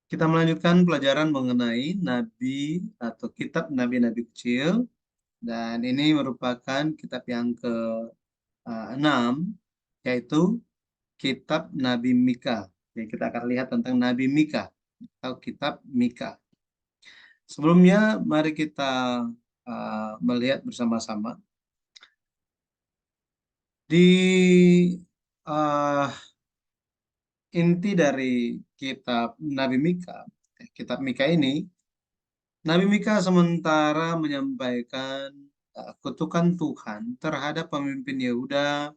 Kita melanjutkan pelajaran mengenai nabi atau kitab nabi-nabi kecil, dan ini merupakan kitab yang ke-6, yaitu kitab Nabi Mika. Jadi kita akan lihat tentang Nabi Mika atau kitab Mika. Sebelumnya mari kita melihat bersama-sama di uh, inti dari kitab Nabi Mika. Kitab Mika ini, Nabi Mika sementara menyampaikan kutukan Tuhan terhadap pemimpin Yehuda,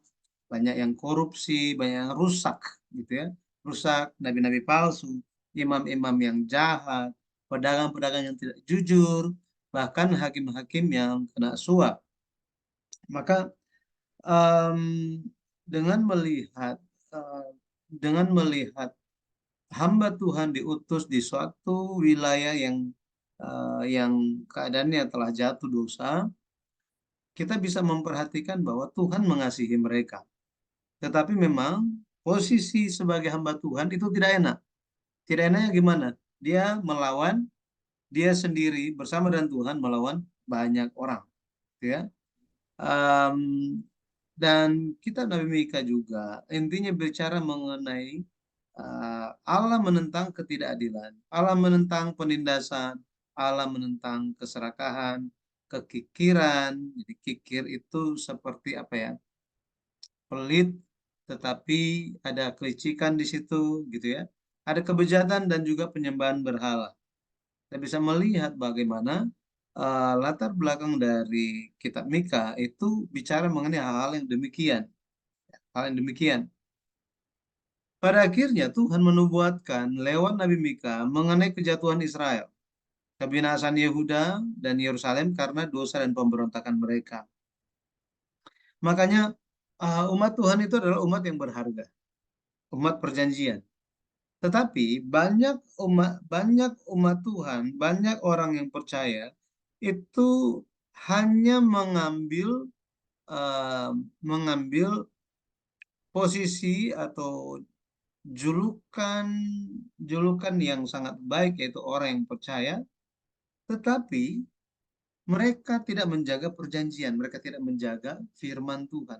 banyak yang korupsi, banyak yang rusak, gitu ya, rusak, nabi-nabi palsu, imam-imam yang jahat, pedagang-pedagang yang tidak jujur, bahkan hakim-hakim yang kena suap. Maka em, dengan melihat eh, dengan melihat hamba Tuhan diutus di suatu wilayah yang keadaannya telah jatuh dosa, kita bisa memperhatikan bahwa Tuhan mengasihi mereka. Tetapi memang posisi sebagai hamba Tuhan itu tidak enak. Tidak enaknya gimana? Dia melawan, dia sendiri bersama dengan Tuhan melawan banyak orang, gitu ya. Em, dan kita Nabi Mika juga intinya bicara mengenai Allah menentang ketidakadilan, Allah menentang penindasan, Allah menentang keserakahan, kekikiran. Jadi kikir itu seperti apa ya? Pelit, tetapi ada kelicikan di situ, gitu ya. Ada kebejatan dan juga penyembahan berhala. Kita bisa melihat bagaimana latar belakang dari kitab Mika itu bicara mengenai hal-hal yang demikian, hal yang demikian. Pada akhirnya Tuhan menubuatkan lewat Nabi Mika mengenai kejatuhan Israel, kebinasaan Yehuda dan Yerusalem karena dosa dan pemberontakan mereka. Makanya umat Tuhan itu adalah umat yang berharga, umat perjanjian. Tetapi banyak umat Tuhan, banyak orang yang percaya itu hanya eh, mengambil posisi atau julukan julukan yang sangat baik, yaitu orang yang percaya, tetapi mereka tidak menjaga perjanjian, mereka tidak menjaga firman Tuhan.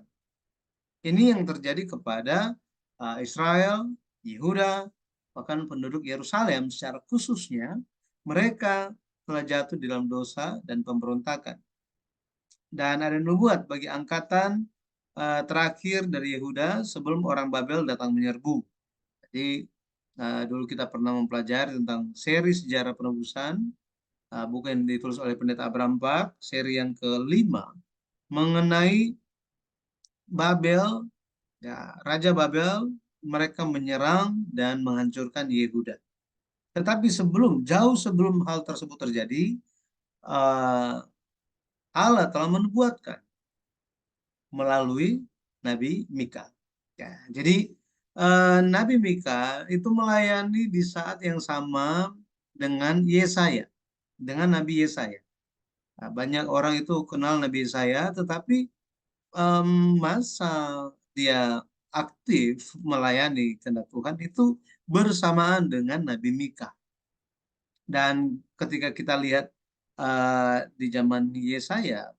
Ini yang terjadi kepada Israel, Yehuda, bahkan penduduk Yerusalem secara khususnya, mereka telah jatuh di dalam dosa dan pemberontakan. Dan ada nubuat bagi angkatan terakhir dari Yehuda sebelum orang Babel datang menyerbu. Jadi dulu kita pernah mempelajari tentang seri sejarah penebusan, buku yang ditulis oleh Pendeta Abraham Park, seri yang kelima, mengenai Babel, ya, Raja Babel, mereka menyerang dan menghancurkan Yehuda. Tetapi jauh sebelum hal tersebut terjadi, eh, Allah telah menubuatkan melalui Nabi Mika. Ya, jadi Nabi Mika itu melayani di saat yang sama dengan Yesaya, dengan Nabi Yesaya. Nah, banyak orang itu kenal Nabi Yesaya, tetapi em, masa dia aktif melayani kehendak Tuhan itu bersamaan dengan Nabi Mika. Dan ketika kita lihat di zaman Yesaya,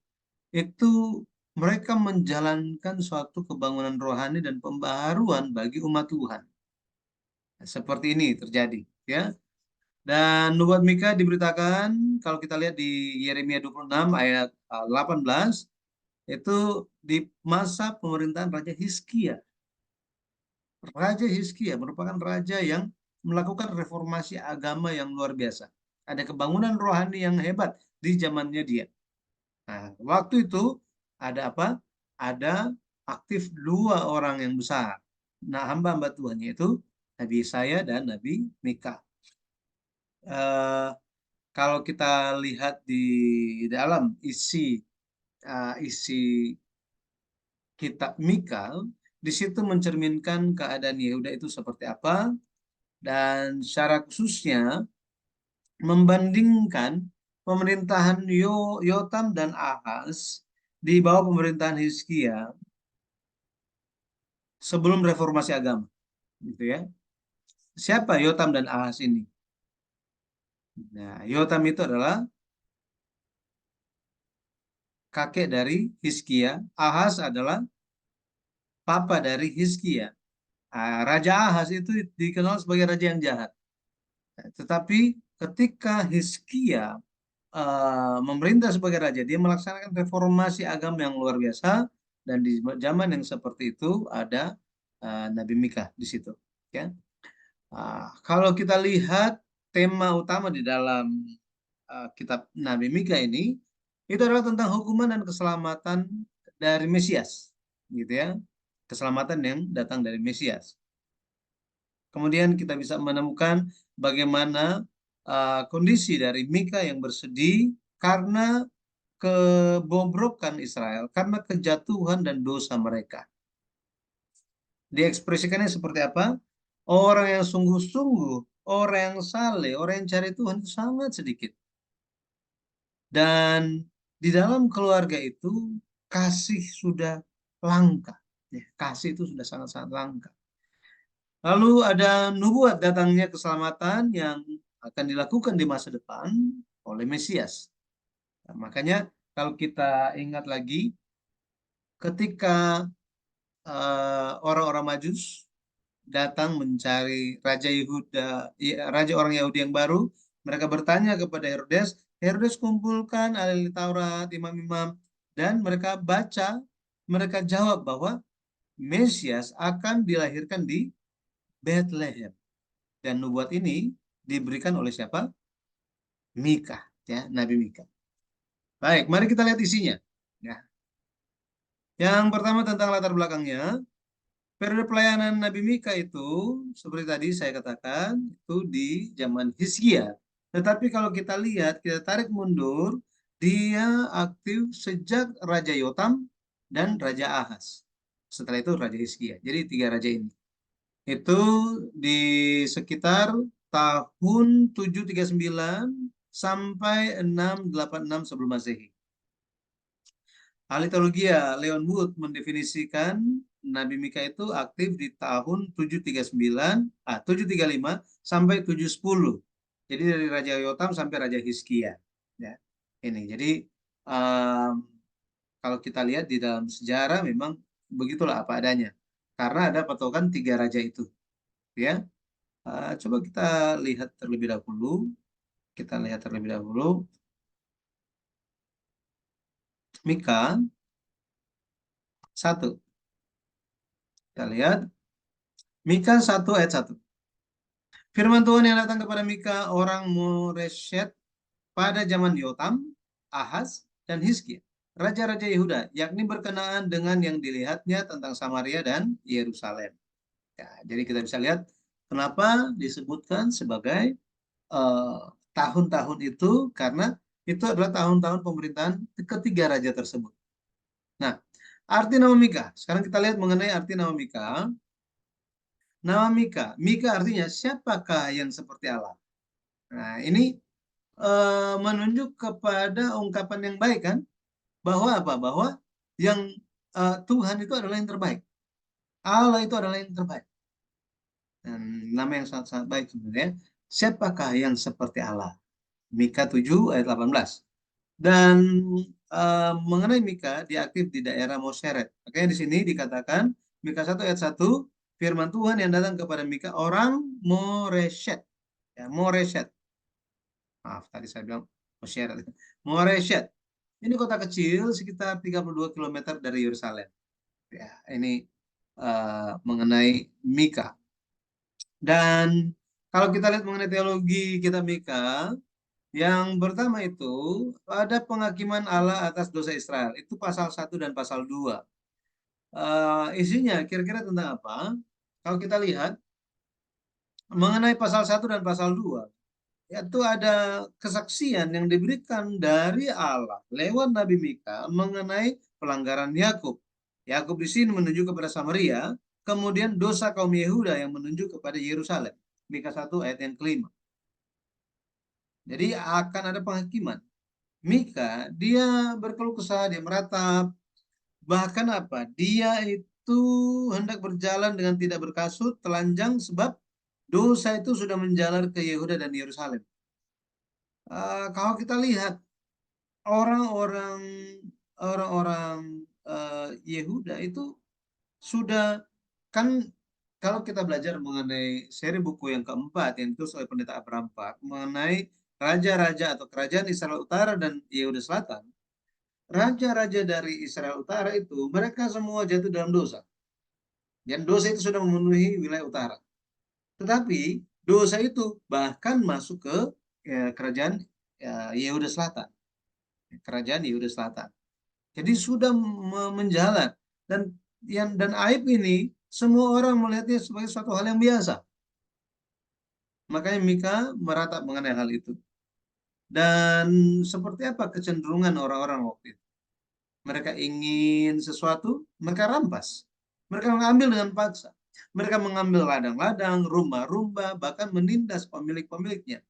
itu mereka menjalankan suatu kebangunan rohani dan pembaharuan bagi umat Tuhan. Seperti ini terjadi, ya. Dan nubuat Mika diberitakan kalau kita lihat di Yeremia 26 ayat 18, itu di masa pemerintahan Raja Hizkia. Raja Hizkia merupakan raja yang melakukan reformasi agama yang luar biasa. Ada kebangunan rohani yang hebat di zamannya dia. Nah, waktu itu ada apa? Ada aktif dua orang yang besar. Nah, hamba-hamba Tuhan yaitu Nabi Yesaya dan Nabi Mika. Eh, kalau kita lihat di dalam isi kitab Mika, di situ mencerminkan keadaan Yehuda itu seperti apa, dan secara khususnya membandingkan pemerintahan Yotam dan Ahaz di bawah pemerintahan Hizkia sebelum reformasi agama, gitu ya. Siapa Yotam dan Ahaz ini? Nah, Yotam itu adalah kakek dari Hizkia. Ahaz adalah papa dari Hizkia. Raja Ahaz itu dikenal sebagai raja yang jahat. Tetapi ketika Hizkia memerintah sebagai raja, dia melaksanakan reformasi agama yang luar biasa, dan di zaman yang seperti itu ada Nabi Mika di situ. Ya, kalau kita lihat tema utama di dalam kitab Nabi Mika ini, itu adalah tentang hukuman dan keselamatan dari Mesias, gitu ya, keselamatan yang datang dari Mesias. Kemudian kita bisa menemukan bagaimana kondisi dari Mika yang bersedih karena kebobrokan Israel, karena kejatuhan dan dosa mereka. Diekspresikannya seperti apa? Orang yang sungguh-sungguh, orang yang saleh, orang yang cari Tuhan itu sangat sedikit. Dan di dalam keluarga itu kasih sudah langka. Ya, kasih itu sudah sangat-sangat langka. Lalu ada nubuat datangnya keselamatan yang akan dilakukan di masa depan oleh Mesias. Nah, makanya kalau kita ingat lagi ketika orang-orang Majus datang mencari Raja Yehuda, Raja orang Yahudi yang baru, mereka bertanya kepada Herodes, Herodes kumpulkan ahli Taurat, imam-imam, dan mereka baca, mereka jawab bahwa Mesias akan dilahirkan di Bethlehem. Dan nubuat ini diberikan oleh siapa? Mika, ya, Nabi Mika. Baik, mari kita lihat isinya. Ya. Yang pertama tentang latar belakangnya, periode pelayanan Nabi Mika itu, seperti tadi saya katakan, itu di zaman Hizkia. Tetapi kalau kita lihat, kita tarik mundur, dia aktif sejak Raja Yotam dan Raja Ahaz. Setelah itu Raja Hizkia. Jadi tiga raja ini. Itu di sekitar tahun 739 sampai 686 sebelum Masehi. Ahli teologi ya, Leon Wood mendefinisikan Nabi Mika itu aktif di tahun 739, 735 sampai 710. Jadi dari Raja Yotam sampai Raja Hizkia. Ya, ini. Jadi um, kalau kita lihat di dalam sejarah memang begitulah apa adanya. Karena ada patokan tiga raja itu. Ya, coba kita lihat terlebih dahulu. Kita lihat terlebih dahulu. Mika 1. Kita lihat Mika 1 ayat 1. Firman Tuhan yang datang kepada Mika orang Moreshet pada zaman Yotam, Ahaz, dan Hizkia, raja-raja Yehuda, yakni berkenaan dengan yang dilihatnya tentang Samaria dan Yerusalem. Ya, jadi kita bisa lihat kenapa disebutkan sebagai eh, tahun-tahun itu, karena itu adalah tahun-tahun pemerintahan ketiga raja tersebut. Nah, arti nama Mika. Sekarang kita lihat mengenai arti nama Mika. Nama Mika. Mika artinya siapakah yang seperti Allah. Nah, ini menunjuk kepada ungkapan yang baik kan? Bahwa apa? Bahwa yang Tuhan itu adalah yang terbaik. Allah itu adalah yang terbaik. Dan nama yang sangat-sangat baik sebenarnya. Siapakah yang seperti Allah? Mika 7 ayat 18. Dan mengenai Mika, dia aktif di daerah Moseret. Makanya di sini dikatakan Mika 1 ayat 1, firman Tuhan yang datang kepada Mika orang Moreshet. Ya, Moreshet. Maaf, tadi saya bilang Moseret. Moreshet. Ini kota kecil sekitar 32 kilometer dari Yerusalem. Ya, ini mengenai Mika. Dan kalau kita lihat mengenai teologi kitab Mika, yang pertama itu ada penghakiman Allah atas dosa Israel. Itu pasal 1 dan pasal 2. Isinya kira-kira tentang apa? Kalau kita lihat mengenai pasal 1 dan pasal 2, yaitu ada kesaksian yang diberikan dari Allah lewat Nabi Mika mengenai pelanggaran Yakub. Yakub di sini menuju kepada Samaria, kemudian dosa kaum Yehuda yang menuju kepada Yerusalem. Mika 1 ayat yang kelima. Jadi akan ada penghakiman. Mika, dia berkeluh kesah, dia meratap. Bahkan apa? Dia itu hendak berjalan dengan tidak berkasut, telanjang, sebab dosa itu sudah menjalar ke Yehuda dan Yerusalem. Kalau kita lihat orang-orang orang-orang Yehuda itu sudah, kan kalau kita belajar mengenai seri buku yang keempat yang ditulis oleh Pendeta Abraham Park mengenai raja-raja atau kerajaan Israel Utara dan Yehuda Selatan, raja-raja dari Israel Utara itu mereka semua jatuh dalam dosa. Dan dosa itu sudah memenuhi wilayah utara. Tetapi dosa itu bahkan masuk ke kerajaan Yehuda Selatan, kerajaan Yehuda Selatan. Jadi sudah menjalar, dan dan aib ini semua orang melihatnya sebagai suatu hal yang biasa. Makanya Mika meratap mengenai hal itu. Dan seperti apa kecenderungan orang-orang waktu itu? Mereka ingin sesuatu, mereka rampas. Mereka mengambil dengan paksa. Mereka mengambil ladang-ladang, rumah-rumah, bahkan menindas pemilik-pemiliknya.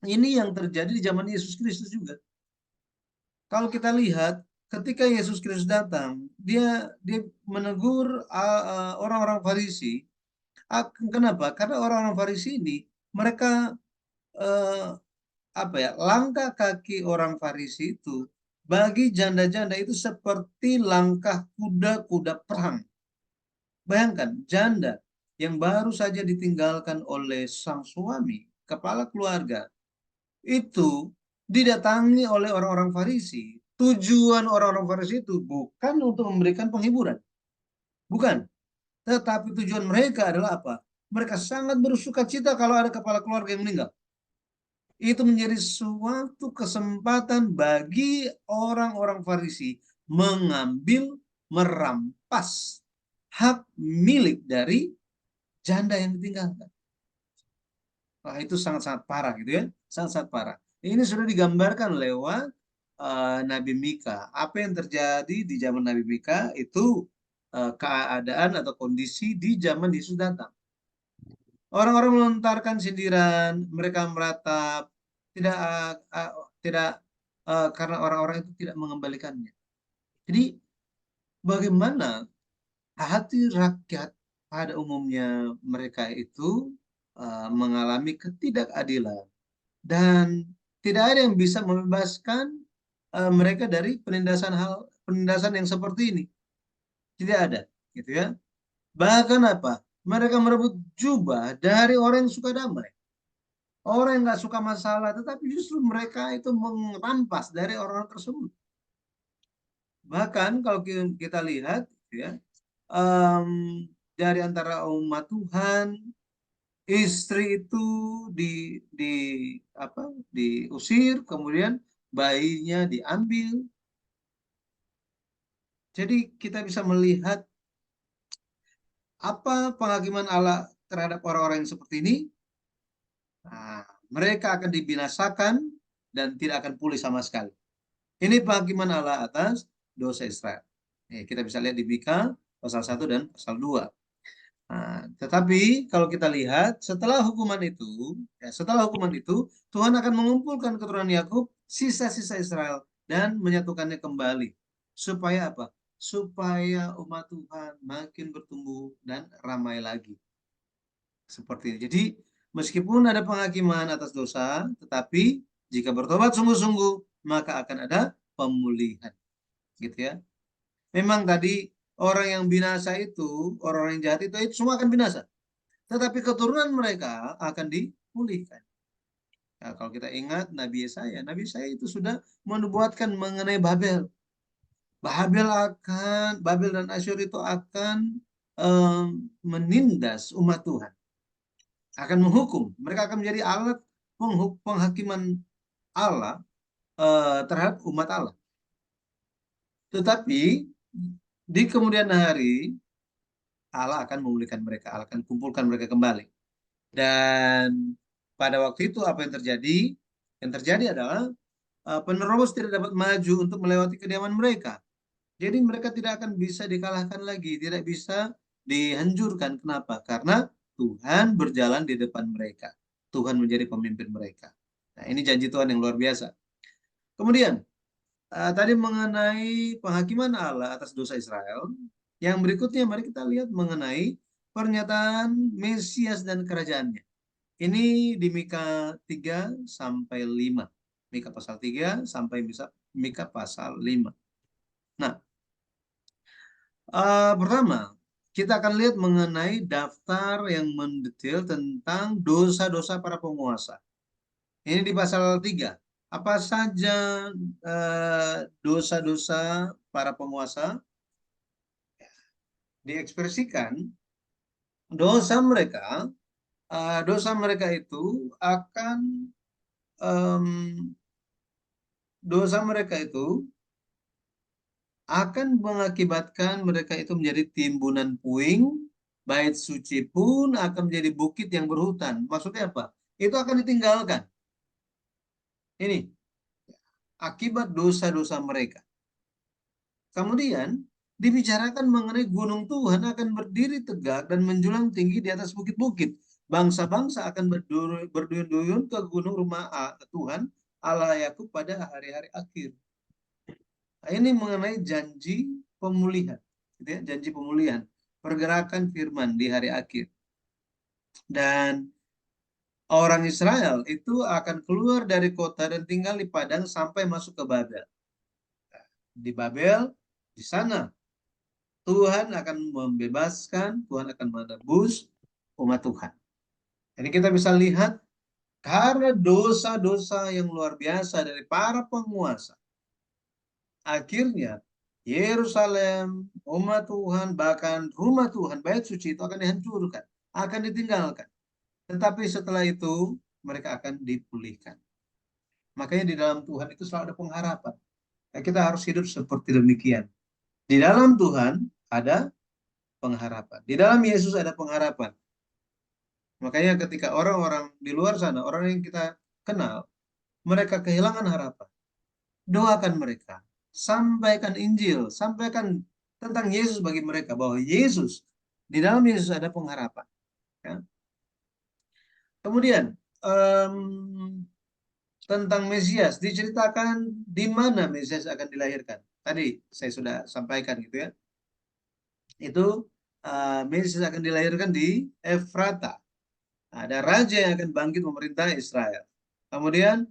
Ini yang terjadi di zaman Yesus Kristus juga. Kalau kita lihat, ketika Yesus Kristus datang, dia menegur orang-orang Farisi. Kenapa? Karena orang-orang Farisi ini mereka uh, apa ya, langkah kaki orang Farisi itu bagi janda-janda itu seperti langkah kuda-kuda perang. Bayangkan, janda yang baru saja ditinggalkan oleh sang suami, kepala keluarga, itu didatangi oleh orang-orang Farisi. Tujuan orang-orang Farisi itu bukan untuk memberikan penghiburan, bukan. Tetapi tujuan mereka adalah apa? Mereka sangat bersuka cita kalau ada kepala keluarga yang meninggal. Itu menjadi suatu kesempatan bagi orang-orang Farisi mengambil, merampas hak milik dari janda yang ditinggalkan. Wah, itu sangat-sangat parah gitu ya, sangat-sangat parah. Ini sudah digambarkan lewat Nabi Mika. Apa yang terjadi di zaman Nabi Mika itu keadaan atau kondisi di zaman Yesus datang. Orang-orang melontarkan sindiran, mereka meratap, tidak tidak karena orang-orang itu tidak mengembalikannya. Jadi bagaimana hati rakyat pada umumnya, mereka itu mengalami ketidakadilan dan tidak ada yang bisa membebaskan mereka dari penindasan yang seperti ini. Tidak ada, gitu ya. Bahkan apa? Mereka merebut jubah dari orang yang suka damai. Orang yang nggak suka masalah, tetapi justru mereka itu merampas dari orang-orang tersebut. Bahkan kalau kita lihat, ya, um, dari antara umat Tuhan, istri itu di apa? Diusir, kemudian bayinya diambil. Jadi kita bisa melihat apa penghakiman Allah terhadap orang-orang yang seperti ini. Nah, mereka akan dibinasakan dan tidak akan pulih sama sekali. Ini penghakiman Allah atas dosa Israel. Kita bisa lihat di Mika pasal 1 dan pasal 2. Nah, tetapi kalau kita lihat setelah hukuman itu Tuhan akan mengumpulkan keturunan Yakub, sisa-sisa Israel, dan menyatukannya kembali. Supaya apa? Supaya umat Tuhan makin bertumbuh dan ramai lagi. Seperti ini. Jadi meskipun ada penghakiman atas dosa, tetapi jika bertobat sungguh-sungguh, maka akan ada pemulihan. Gitu ya. Memang tadi orang yang binasa itu, orang-orang yang jahat itu semua akan binasa. Tetapi keturunan mereka akan dipulihkan. Nah, kalau kita ingat Nabi Yesaya itu sudah menubuatkan mengenai Babel. Babel dan Asyur itu akan menindas umat Tuhan, akan menghukum. Mereka akan menjadi alat penghakiman Allah terhadap umat Allah. Tetapi di kemudian hari Allah akan memulihkan mereka, Allah akan kumpulkan mereka kembali. Dan pada waktu itu apa yang terjadi? Yang terjadi adalah penerus tidak dapat maju untuk melewati kediaman mereka. Jadi mereka tidak akan bisa dikalahkan lagi, tidak bisa dihancurkan. Kenapa? Karena Tuhan berjalan di depan mereka. Tuhan menjadi pemimpin mereka. Nah, ini janji Tuhan yang luar biasa. Kemudian, tadi mengenai penghakiman Allah atas dosa Israel. Yang berikutnya mari kita lihat mengenai pernyataan Mesias dan kerajaannya. Ini di Mika 3 sampai 5. Mika pasal 3 sampai Mika pasal 5. Nah, pertama, kita akan lihat mengenai daftar yang mendetail tentang dosa-dosa para penguasa. Ini di pasal 3. Apa saja dosa-dosa para penguasa diekspresikan? Dosa mereka itu akan em, dosa mereka itu akan mengakibatkan mereka itu menjadi timbunan puing, bait suci pun akan menjadi bukit yang berhutan. Maksudnya apa? Itu akan ditinggalkan. Ini akibat dosa-dosa mereka. Kemudian dibicarakan mengenai gunung Tuhan akan berdiri tegak dan menjulang tinggi di atas bukit-bukit. Bangsa-bangsa akan berduyun-duyun ke gunung rumah Tuhan Allah Yakub pada hari-hari akhir. Nah, ini mengenai janji pemulihan, gitu ya, janji pemulihan, pergerakan firman di hari akhir. Dan orang Israel itu akan keluar dari kota dan tinggal di padang sampai masuk ke Babel. Di Babel, di sana Tuhan akan membebaskan, Tuhan akan menebus umat Tuhan. Jadi kita bisa lihat karena dosa-dosa yang luar biasa dari para penguasa, akhirnya Yerusalem, umat Tuhan, bahkan rumah Tuhan, bait suci itu akan dihancurkan, akan ditinggalkan. Tetapi setelah itu mereka akan dipulihkan. Makanya di dalam Tuhan itu selalu ada pengharapan. Nah, kita harus hidup seperti demikian. Di dalam Tuhan ada pengharapan. Di dalam Yesus ada pengharapan. Makanya ketika orang-orang di luar sana, orang yang kita kenal, mereka kehilangan harapan. Doakan mereka. Sampaikan Injil. Sampaikan tentang Yesus bagi mereka. Bahwa Yesus, di dalam Yesus ada pengharapan. Ya. Kemudian, tentang Mesias. Diceritakan di mana Mesias akan dilahirkan. Tadi saya sudah sampaikan gitu ya. Itu Mesias akan dilahirkan di Efrata. Ada raja yang akan bangkit memerintah Israel. Kemudian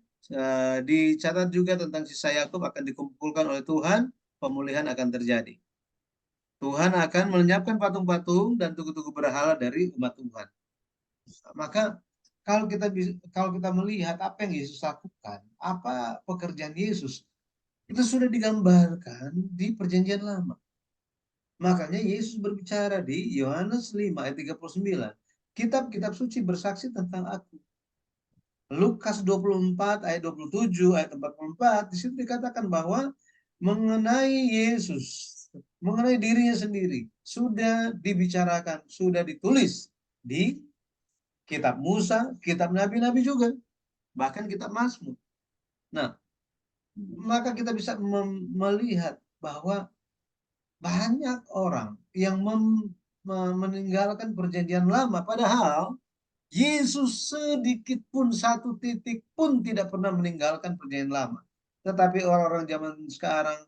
dicatat juga tentang sisa Yakub akan dikumpulkan oleh Tuhan, pemulihan akan terjadi. Tuhan akan melenyapkan patung-patung dan tugu-tugu berhala dari umat Tuhan. Maka kalau kita melihat apa yang Yesus lakukan, apa pekerjaan Yesus, itu sudah digambarkan di Perjanjian Lama. Makanya Yesus berbicara di Yohanes 5 ayat 39. Kitab-kitab suci bersaksi tentang aku. Lukas 24 ayat 27 ayat 44 di situ dikatakan bahwa mengenai Yesus, mengenai dirinya sendiri sudah dibicarakan, sudah ditulis di kitab Musa, kitab nabi-nabi juga, bahkan kitab Mazmur. Nah, maka kita bisa melihat bahwa banyak orang yang meninggalkan perjanjian lama, padahal Yesus sedikit pun, satu titik pun tidak pernah meninggalkan perjanjian lama. Tetapi orang-orang zaman sekarang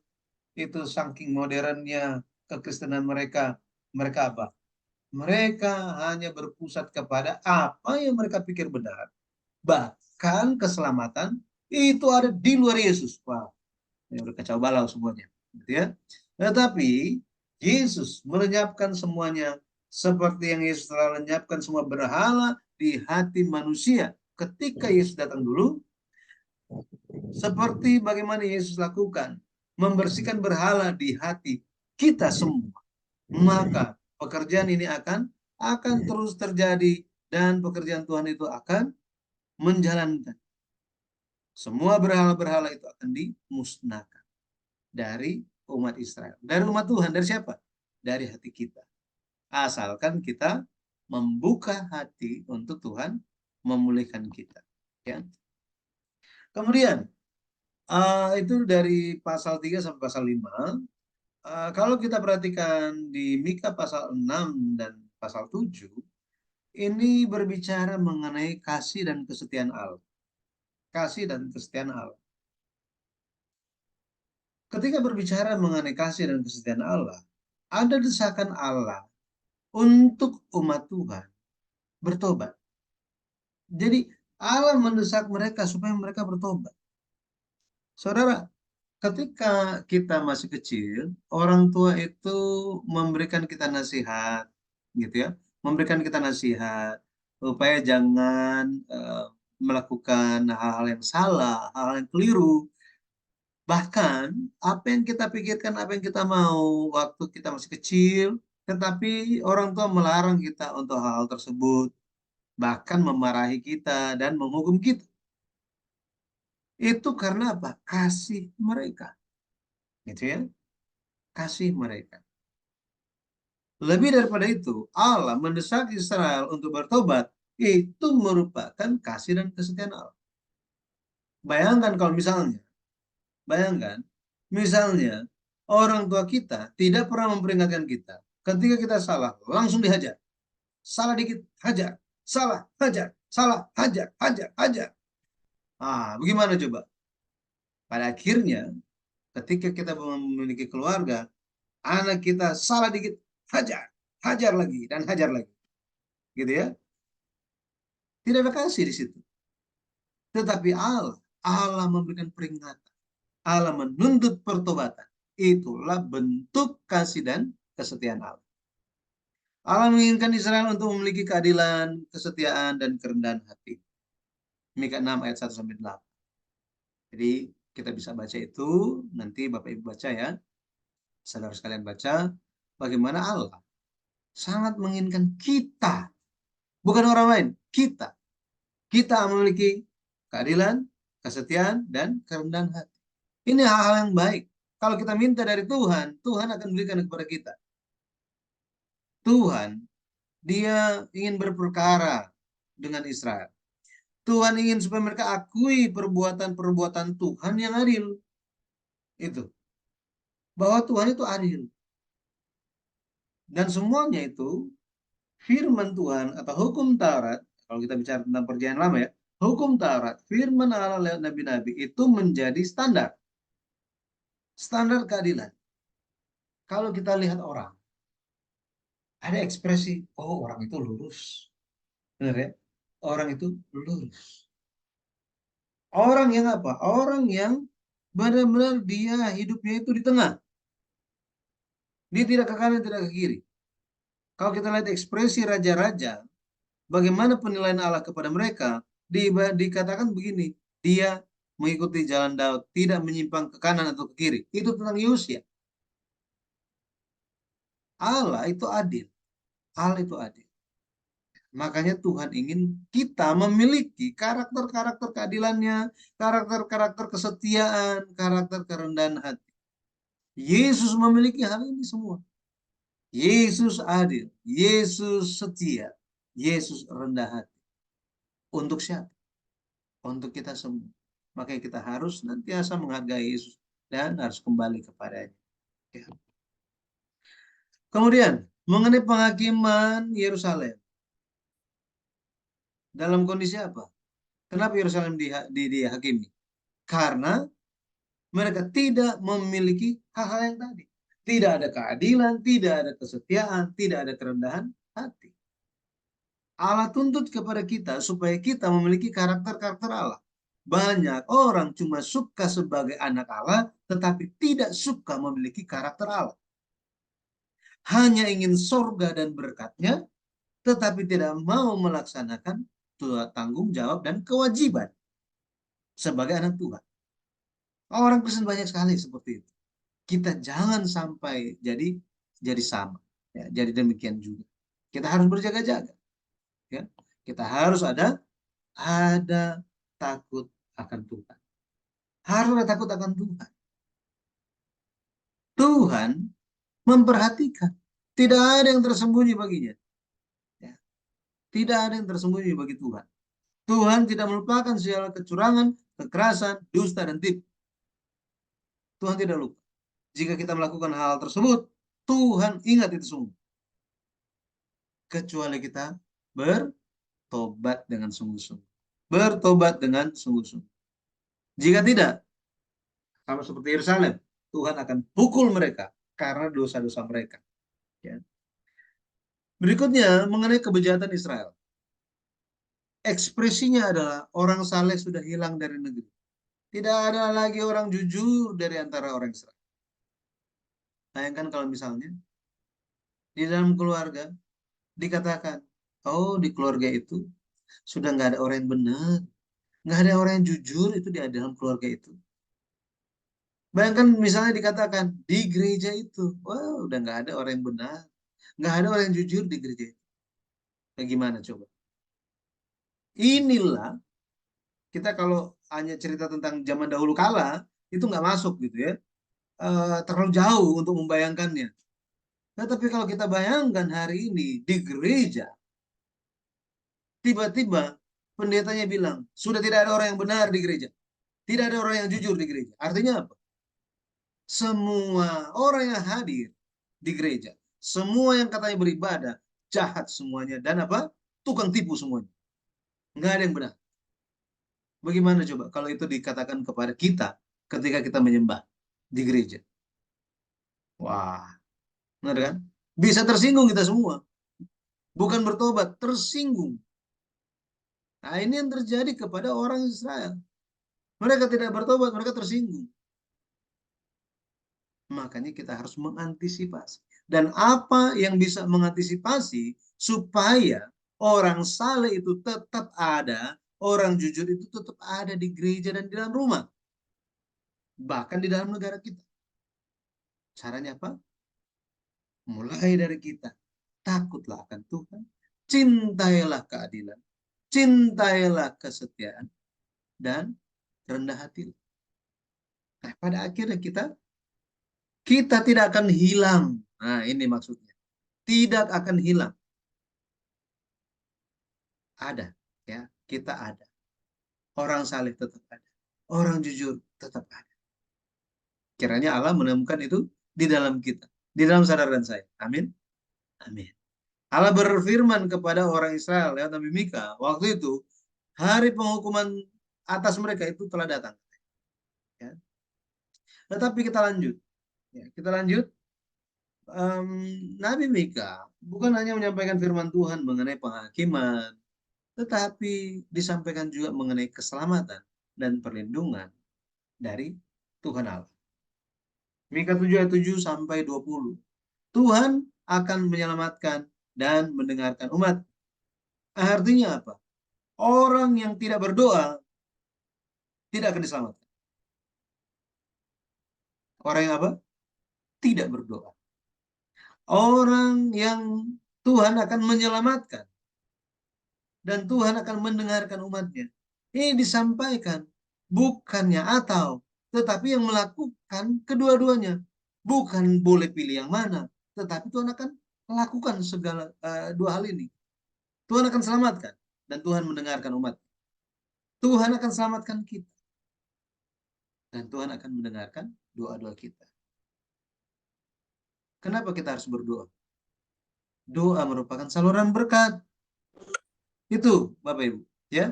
itu saking modernnya kekristenan mereka, mereka apa? Mereka hanya berpusat kepada apa yang mereka pikir benar. Bahkan keselamatan itu ada di luar Yesus. Wah, ini udah kacau balau semuanya. Gitu ya. Tetapi Yesus melenyapkan semuanya seperti yang Yesus telah lenyapkan semua berhala di hati manusia. Ketika Yesus datang dulu, seperti bagaimana Yesus lakukan, membersihkan berhala di hati kita semua. Maka pekerjaan ini akan terus terjadi dan pekerjaan Tuhan itu akan menjalankan. Semua berhala-berhala itu akan dimusnahkan dari umat Israel. Dari umat Tuhan, dari siapa? Dari hati kita. Asalkan kita membuka hati untuk Tuhan memulihkan kita. Ya. Kemudian, itu dari pasal 3 sampai pasal 5. Kalau kita perhatikan di Mika pasal 6 dan pasal 7, ini berbicara mengenai kasih dan kesetiaan Allah. Kasih dan kesetiaan Allah. Ketika berbicara mengenai kasih dan kesetiaan Allah, ada desakan Allah untuk umat Tuhan bertobat. Jadi Allah mendesak mereka supaya mereka bertobat. Saudara, ketika kita masih kecil, orang tua itu memberikan kita nasihat, gitu ya, memberikan kita nasihat supaya jangan melakukan hal-hal yang salah, hal-hal yang keliru. Bahkan apa yang kita pikirkan, apa yang kita mau waktu kita masih kecil, tetapi orang tua melarang kita untuk hal-hal tersebut, bahkan memarahi kita dan menghukum kita. Itu karena apa? Kasih mereka, gitu ya, kasih mereka. Lebih daripada itu, Allah mendesak Israel untuk bertobat. Itu merupakan kasih dan kesetiaan Allah. Bayangkan kalau misalnya, bayangkan, misalnya orang tua kita tidak pernah memperingatkan kita. Ketika kita salah, langsung dihajar. Salah dikit, hajar. Salah, hajar. Salah, hajar, hajar, hajar. Bagaimana coba? Pada akhirnya, ketika kita memiliki keluarga, anak kita salah dikit, hajar. Hajar lagi, dan hajar lagi. Gitu ya. Tidak ada kasih di situ. Tetapi Allah memberikan peringatan. Allah menuntut pertobatan. Itulah bentuk kasih dan kesetiaan Allah. Allah menginginkan Israel untuk memiliki keadilan, kesetiaan, dan kerendahan hati. Mika 6 ayat 1 sampai 8. Jadi kita bisa baca itu, nanti Bapak Ibu baca ya. Saudara sekalian baca bagaimana Allah sangat menginginkan kita, bukan orang lain, kita. Kita memiliki keadilan, kesetiaan, dan kerendahan hati. Ini hal-hal yang baik. Kalau kita minta dari Tuhan, Tuhan akan berikan kepada kita. Tuhan, dia ingin berperkara dengan Israel. Tuhan ingin supaya mereka akui perbuatan-perbuatan Tuhan yang adil. Itu. Bahwa Tuhan itu adil. Dan semuanya itu firman Tuhan atau hukum Taurat, kalau kita bicara tentang perjanjian lama ya, hukum Taurat, firman Allah lewat nabi-nabi itu menjadi standar. Standar keadilan. Kalau kita lihat orang, ada ekspresi, oh orang itu lurus. Benar ya? Orang itu lurus. Orang yang apa? Orang yang benar-benar dia hidupnya itu di tengah. Dia tidak ke kanan, tidak ke kiri. Kalau kita lihat ekspresi raja-raja, bagaimana penilaian Allah kepada mereka, dikatakan begini, dia mengikuti jalan Daud, tidak menyimpang ke kanan atau ke kiri. Itu tentang Yosia. Allah itu adil. Allah itu adil. Makanya Tuhan ingin kita memiliki karakter-karakter keadilannya, karakter-karakter kesetiaan, karakter kerendahan hati. Yesus memiliki hal ini semua. Yesus adil, Yesus setia, Yesus rendah hati. Untuk siapa? Untuk kita semua. Makanya kita harus nantiasa menghargai Yesus dan harus kembali kepadanya. Ya. Kemudian, mengenai penghakiman Yerusalem. Dalam kondisi apa? Kenapa Yerusalem dihakimi? Karena mereka tidak memiliki hal-hal yang tadi. Tidak ada keadilan, tidak ada kesetiaan, tidak ada kerendahan hati. Allah tuntut kepada kita supaya kita memiliki karakter-karakter Allah. Banyak orang cuma suka sebagai anak Allah, tetapi tidak suka memiliki karakter Allah. Hanya ingin surga dan berkatnya, tetapi tidak mau melaksanakan tanggung jawab dan kewajiban sebagai anak Tuhan. Orang Kristen banyak sekali seperti itu. Kita jangan sampai jadi sama, ya, jadi demikian juga. Kita harus berjaga-jaga, ya. Kita harus ada takut akan Tuhan. Harus ada takut akan Tuhan. Tuhan memperhatikan. Tidak ada yang tersembunyi baginya. Ya. Tidak ada yang tersembunyi bagi Tuhan. Tuhan tidak melupakan segala kecurangan, kekerasan, dusta, dan tipu. Tuhan tidak lupa. Jika kita melakukan hal tersebut, Tuhan ingat itu semua. Kecuali kita bertobat dengan sungguh-sungguh. Bertobat dengan sungguh-sungguh. Jika tidak, sama seperti Yerusalem, Tuhan akan pukul mereka karena dosa-dosa mereka. Ya. Berikutnya mengenai kebejatan Israel. Ekspresinya adalah orang saleh sudah hilang dari negeri. Tidak ada lagi orang jujur dari antara orang Israel. Bayangkan kalau misalnya di dalam keluarga dikatakan, oh di keluarga itu sudah nggak ada orang yang benar, nggak ada orang yang jujur itu di dalam keluarga itu. Bayangkan misalnya dikatakan di gereja itu, wah udah nggak ada orang yang benar, nggak ada orang yang jujur di gereja itu. Bagaimana coba? Inilah kita kalau hanya cerita tentang zaman dahulu kala itu nggak masuk gitu ya. Terlalu jauh untuk membayangkannya. Nah, tapi kalau kita bayangkan hari ini di gereja, tiba-tiba pendetanya bilang, sudah tidak ada orang yang benar di gereja. Tidak ada orang yang jujur di gereja. Artinya apa? Semua orang yang hadir di gereja, semua yang katanya beribadah, jahat semuanya. Dan apa? Tukang tipu semuanya. Nggak ada yang benar. Bagaimana coba kalau itu dikatakan kepada kita ketika kita menyembah di gereja? Wah, benar kan? Bisa tersinggung kita semua. Bukan bertobat, tersinggung. Nah, ini yang terjadi kepada orang Israel. Mereka tidak bertobat, mereka tersinggung. Makanya kita harus mengantisipasi. Dan apa yang bisa mengantisipasi supaya orang saleh itu tetap ada, orang jujur itu tetap ada di gereja dan di dalam rumah. Bahkan di dalam negara kita. Caranya apa? Mulai dari kita. Takutlah akan Tuhan. Cintailah keadilan. Cintailah kesetiaan. Dan rendah hati. Nah, pada akhirnya kita tidak akan hilang. Nah, ini maksudnya. Tidak akan hilang. Ada, ya, kita ada. Orang saleh tetap ada. Orang jujur tetap ada. Kiranya Allah menemukan itu di dalam kita, di dalam sadar dan saya. Amin. Amin. Allah berfirman kepada orang Israel lewat Nabi Mika, waktu itu hari penghukuman atas mereka itu telah datang. Ya. Tetapi kita lanjut. Ya, kita lanjut. Nabi Mika bukan hanya menyampaikan firman Tuhan mengenai penghakiman, tetapi disampaikan juga mengenai keselamatan dan perlindungan dari Tuhan Allah. Mika 7 ayat 7 sampai 20. Tuhan akan menyelamatkan dan mendengarkan umat. Artinya apa? Orang yang tidak berdoa tidak akan diselamatkan. Orang yang apa? Tidak berdoa. Orang yang Tuhan akan menyelamatkan dan Tuhan akan mendengarkan umatnya. Ini disampaikan bukannya atau, tetapi yang melakukan kedua-duanya. Bukan boleh pilih yang mana, tetapi Tuhan akan lakukan segala dua hal ini. Tuhan akan selamatkan dan Tuhan mendengarkan umat. Tuhan akan selamatkan kita dan Tuhan akan mendengarkan doa-doa kita. Kenapa kita harus berdoa? Doa merupakan saluran berkat. Itu Bapak Ibu, ya.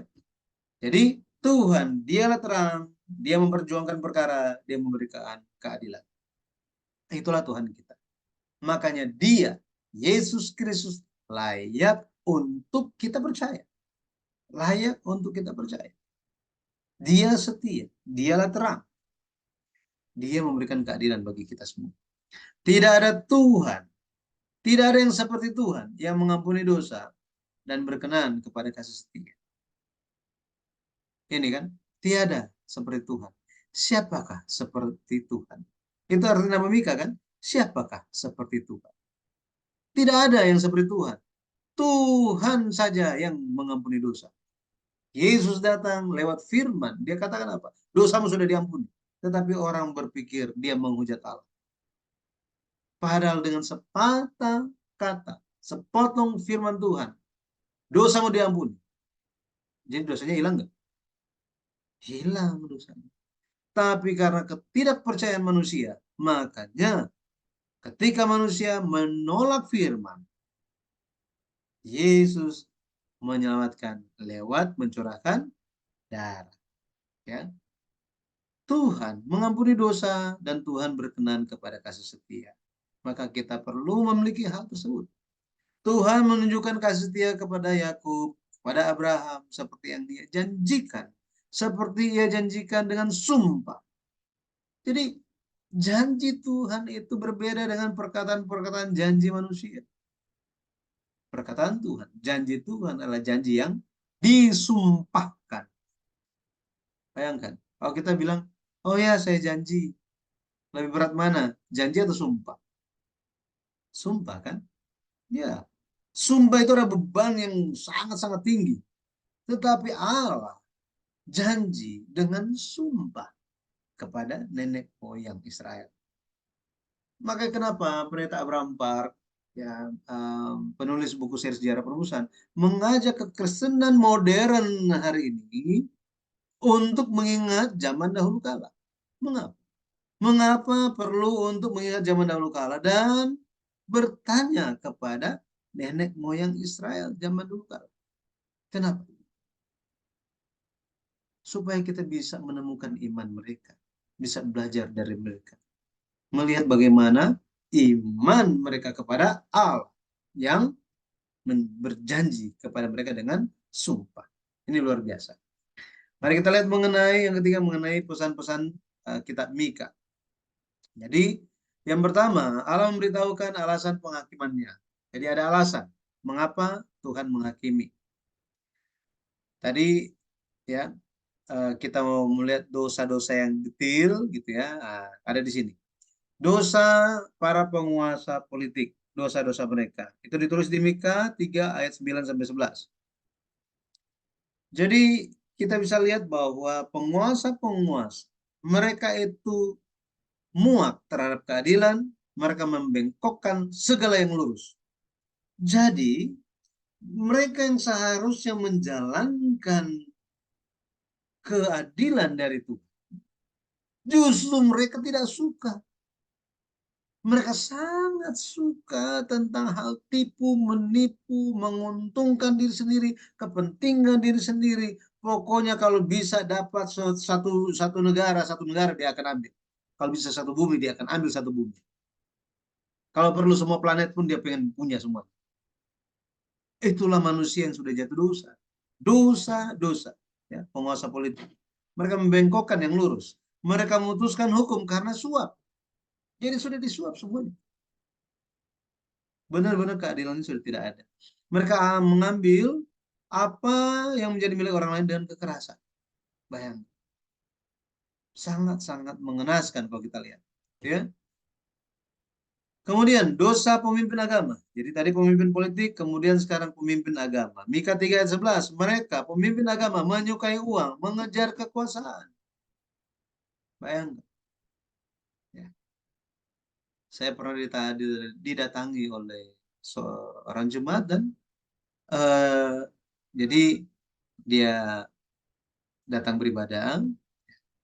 Jadi Tuhan, dialah terang, dia memperjuangkan perkara, dia memberikan keadilan. Itulah Tuhan kita. Makanya dia, Yesus Kristus, layak untuk kita percaya. Layak untuk kita percaya. Dia setia, dialah terang. Dia memberikan keadilan bagi kita semua. Tidak ada Tuhan, tidak ada yang seperti Tuhan yang mengampuni dosa dan berkenan kepada kasih setia. Ini kan, tiada seperti Tuhan. Siapakah seperti Tuhan? Itu artinya Nabi Mika kan? Siapakah seperti Tuhan? Tidak ada yang seperti Tuhan. Tuhan saja yang mengampuni dosa. Yesus datang lewat firman. Dia katakan apa? Dosamu sudah diampuni. Tetapi orang berpikir dia menghujat Allah. Padahal dengan sepatah kata, sepotong firman Tuhan, dosamu diampuni. Jadi dosanya hilang nggak? Hilang dosanya. Tapi karena ketidakpercayaan manusia, makanya ketika manusia menolak firman, Yesus menyelamatkan lewat mencurahkan darah. Ya. Tuhan mengampuni dosa dan Tuhan berkenan kepada kasih setia. Maka kita perlu memiliki hal tersebut. Tuhan menunjukkan kasih setia kepada Yakub, pada Abraham seperti yang dia janjikan, seperti ia janjikan dengan sumpah. Jadi janji Tuhan itu berbeda dengan perkataan-perkataan janji manusia. Perkataan Tuhan, janji Tuhan adalah janji yang disumpahkan. Bayangkan, kalau kita bilang, oh ya saya janji, lebih berat mana? Janji atau sumpah? Sumpah kan? Ya. Sumpah itu ada beban yang sangat-sangat tinggi. Tetapi Allah janji dengan sumpah kepada nenek moyang Israel. Maka kenapa pendeta Abraham Park, ya, penulis buku seri sejarah penebusan, mengajak kekristenan modern hari ini untuk mengingat zaman dahulu kala. Mengapa? Mengapa perlu untuk mengingat zaman dahulu kala dan bertanya kepada nenek moyang Israel zaman dulu kala? Kenapa? Supaya kita bisa menemukan iman mereka, bisa belajar dari mereka, melihat bagaimana iman mereka kepada Allah yang berjanji kepada mereka dengan sumpah. Ini luar biasa. Mari kita lihat mengenai yang ketiga, mengenai pesan-pesan kitab Mika. Jadi yang pertama, Allah memberitahukan alasan penghakimannya. Jadi ada alasan mengapa Tuhan menghakimi. Tadi ya, kita mau melihat dosa-dosa yang detail gitu ya, ada di sini. Dosa para penguasa politik, dosa-dosa mereka. Itu ditulis di Mika 3 ayat 9 sampai 11. Jadi kita bisa lihat bahwa penguasa-penguasa mereka itu muak terhadap keadilan, mereka membengkokkan segala yang lurus. Jadi mereka yang seharusnya menjalankan keadilan dari Tuhan, justru mereka tidak suka. Mereka sangat suka tentang hal tipu, menipu, menguntungkan diri sendiri, kepentingan diri sendiri. Pokoknya kalau bisa dapat satu negara dia akan ambil. Kalau bisa satu bumi, dia akan ambil satu bumi. Kalau perlu semua planet pun dia pengen punya semua. Itulah manusia yang sudah jatuh dosa. Dosa-dosa. Ya, penguasa politik. Mereka membengkokkan yang lurus. Mereka memutuskan hukum karena suap. Jadi sudah disuap semuanya. Benar-benar keadilan sudah tidak ada. Mereka mengambil apa yang menjadi milik orang lain dengan kekerasan. Bayangkan. Sangat-sangat mengenaskan kalau kita lihat. Ya. Kemudian dosa pemimpin agama. Jadi tadi pemimpin politik, kemudian sekarang pemimpin agama. Mika 3 ayat 11. Mereka pemimpin agama menyukai uang, mengejar kekuasaan. Bayangkan. Ya. Saya pernah didatangi oleh seorang jemaat dan jadi dia datang beribadah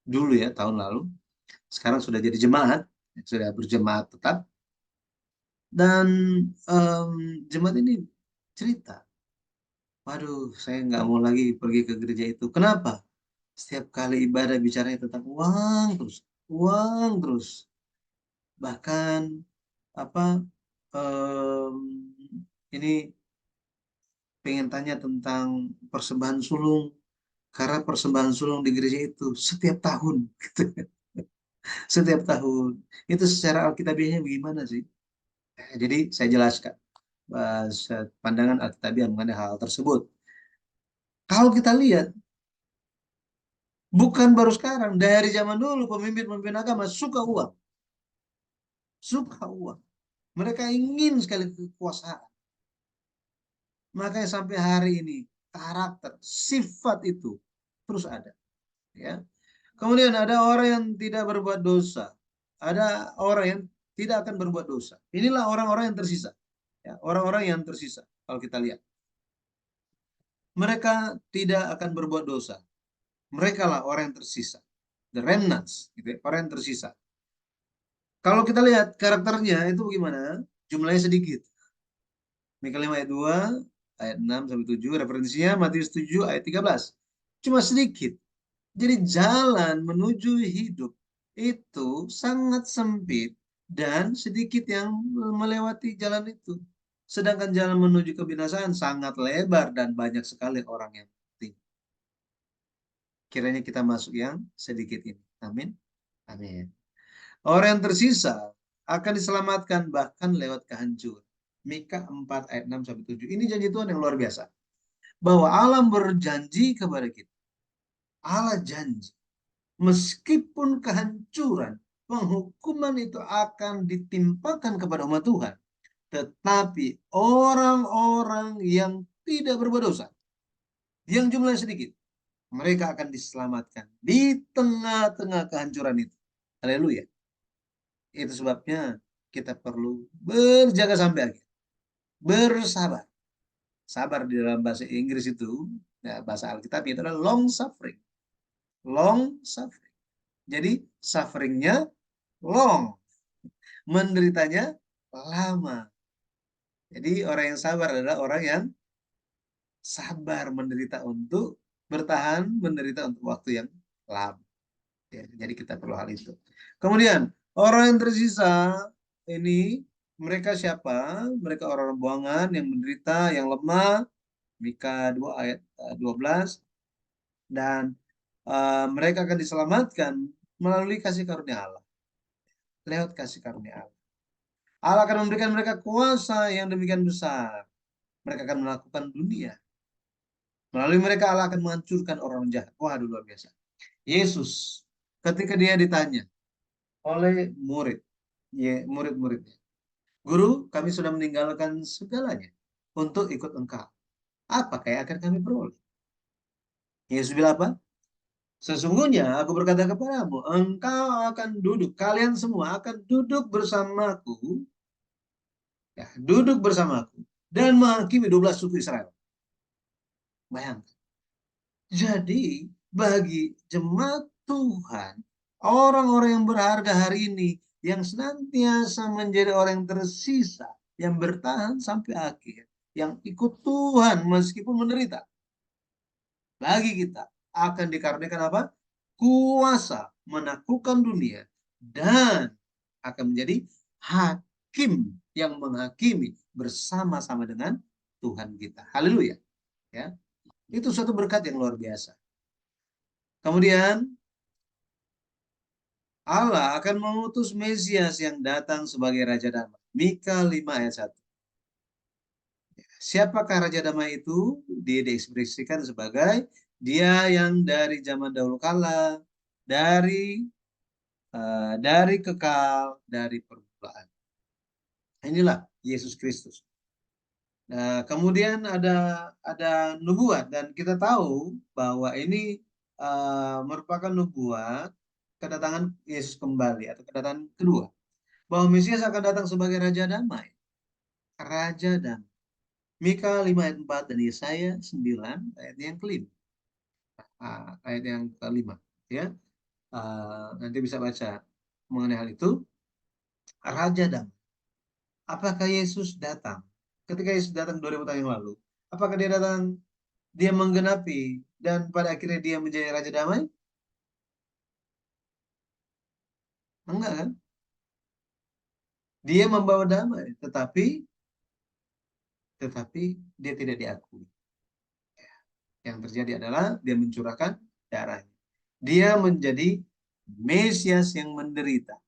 dulu ya tahun lalu. Sekarang sudah jadi jemaat, sudah berjemaat tetap. Dan jemaat ini cerita, waduh saya nggak mau lagi pergi ke gereja itu. Kenapa? Setiap kali ibadah bicaranya tentang uang terus, uang terus. Bahkan apa um, ini pengen tanya tentang persembahan sulung, karena persembahan sulung di gereja itu setiap tahun, setiap tahun. Itu secara alkitabiahnya bagaimana sih? Jadi saya jelaskan pandangan alkitabiah mengenai hal tersebut. Kalau kita lihat, bukan baru sekarang, dari zaman dulu pemimpin-pemimpin agama suka uang, suka uang. Mereka ingin sekali kekuasaan. Makanya sampai hari ini karakter, sifat itu terus ada. Ya. Kemudian ada orang yang tidak berbuat dosa, ada orang yang tidak akan berbuat dosa. Inilah orang-orang yang tersisa. Ya, orang-orang yang tersisa. Kalau kita lihat, mereka tidak akan berbuat dosa. Mereka lah orang yang tersisa. The remnants, gitu ya, orang yang tersisa. Kalau kita lihat karakternya itu bagaimana? Jumlahnya sedikit. Mika 5 ayat 2, ayat 6 sampai 7, referensinya Matius 7 ayat 13. Cuma sedikit. Jadi jalan menuju hidup itu sangat sempit dan sedikit yang melewati jalan itu. Sedangkan jalan menuju kebinasaan sangat lebar dan banyak sekali orang yang penting. Kiranya kita masuk yang sedikit ini. Amin. Amin. Orang yang tersisa akan diselamatkan bahkan lewat kehancuran. Mika 4 ayat 6 sampai 7. Ini janji Tuhan yang luar biasa. Bahwa Allah berjanji kepada kita. Allah janji. Meskipun kehancuran, penghukuman itu akan ditimpakan kepada umat Tuhan. Tetapi orang-orang yang tidak berbuat dosa, yang jumlahnya sedikit, mereka akan diselamatkan di tengah-tengah kehancuran itu. Haleluya. Itu sebabnya kita perlu berjaga sampai akhir. Bersabar. Sabar di dalam bahasa Inggris itu, ya, bahasa Alkitab itu adalah long suffering. Long suffering. Jadi sufferingnya long. Menderitanya lama. Jadi orang yang sabar adalah orang yang sabar menderita untuk bertahan, menderita untuk waktu yang lama. Ya, jadi kita perlu hal itu. Kemudian orang yang tersisa ini mereka siapa? Mereka orang-orang buangan yang menderita, yang lemah. Mika 2 ayat 12. Dan mereka akan diselamatkan melalui kasih karunia Allah. Lewat kasih karunia Allah. Allah akan memberikan mereka kuasa yang demikian besar. Mereka akan melakukan dunia. Melalui mereka Allah akan menghancurkan orang jahat. Wah, luar biasa. Yesus ketika dia ditanya oleh murid-muridnya, Guru, kami sudah meninggalkan segalanya untuk ikut Engkau. Apa yang akan kami peroleh? Yesus bilang apa? Sesungguhnya aku berkata kepadamu, engkau akan duduk, kalian semua akan duduk bersamaku, ya, duduk bersamaku dan menghakimi 12 suku Israel. Bayangkan. Jadi bagi jemaat Tuhan, orang-orang yang berharga hari ini, yang senantiasa menjadi orang yang tersisa, yang bertahan sampai akhir, yang ikut Tuhan meskipun menderita, bagi kita akan dikaruniakan apa? Kuasa menaklukkan dunia dan akan menjadi hakim yang menghakimi bersama-sama dengan Tuhan kita. Haleluya. Ya. Itu suatu berkat yang luar biasa. Kemudian Allah akan mengutus Mesias yang datang sebagai Raja Damai. Mika 5 ayat 1. Siapakah Raja Damai itu? Dia diekspresikan sebagai dia yang dari zaman dahulu kala, dari kekal, dari permulaan. Inilah Yesus Kristus. Nah, kemudian ada nubuat dan kita tahu bahwa ini merupakan nubuat kedatangan Yesus kembali atau kedatangan kedua. Bahwa Mesias akan datang sebagai Raja Damai. Raja Damai. Mika 5 ayat 4 dan Yesaya 9 ayat yang kelima. Ayat yang kelima. Ya. Nanti bisa baca mengenai hal itu. Raja Damai. Apakah Yesus datang? Ketika Yesus datang 2000 tahun yang lalu, apakah dia datang, dia menggenapi dan pada akhirnya dia menjadi Raja Damai? Enggak kan? Dia membawa damai, tetapi dia tidak diakui. Yang terjadi adalah dia mencurahkan darahnya. Dia menjadi Mesias yang menderita.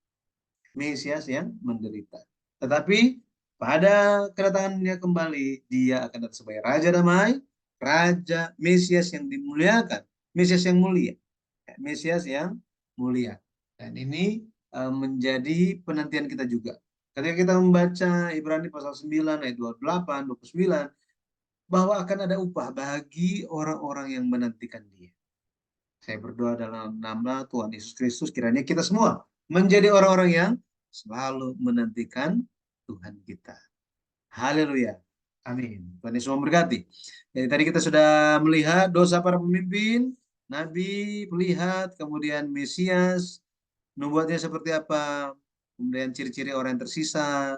Mesias yang menderita. Tetapi pada kedatangannya kembali, dia akan datang sebagai Raja Damai, Raja Mesias yang dimuliakan, Mesias yang mulia, Mesias yang mulia. Dan ini menjadi penantian kita juga. Ketika kita membaca Ibrani pasal 9 ayat 28, 29, bahwa akan ada upah bagi orang-orang yang menantikan dia. Saya berdoa dalam nama Tuhan Yesus Kristus, kiranya kita semua menjadi orang-orang yang selalu menantikan Tuhan kita. Haleluya. Amin. Tuhan Yesus memberkati. Jadi tadi kita sudah melihat dosa para pemimpin, Nabi, melihat, kemudian Mesias, nubuatnya seperti apa, kemudian ciri-ciri orang yang tersisa,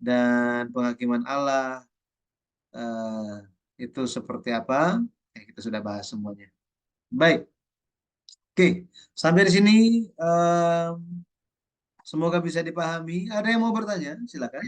dan penghakiman Allah, itu seperti apa, kita sudah bahas semuanya. Baik. Oke, sampai di sini semoga bisa dipahami. Ada yang mau bertanya? Silakan.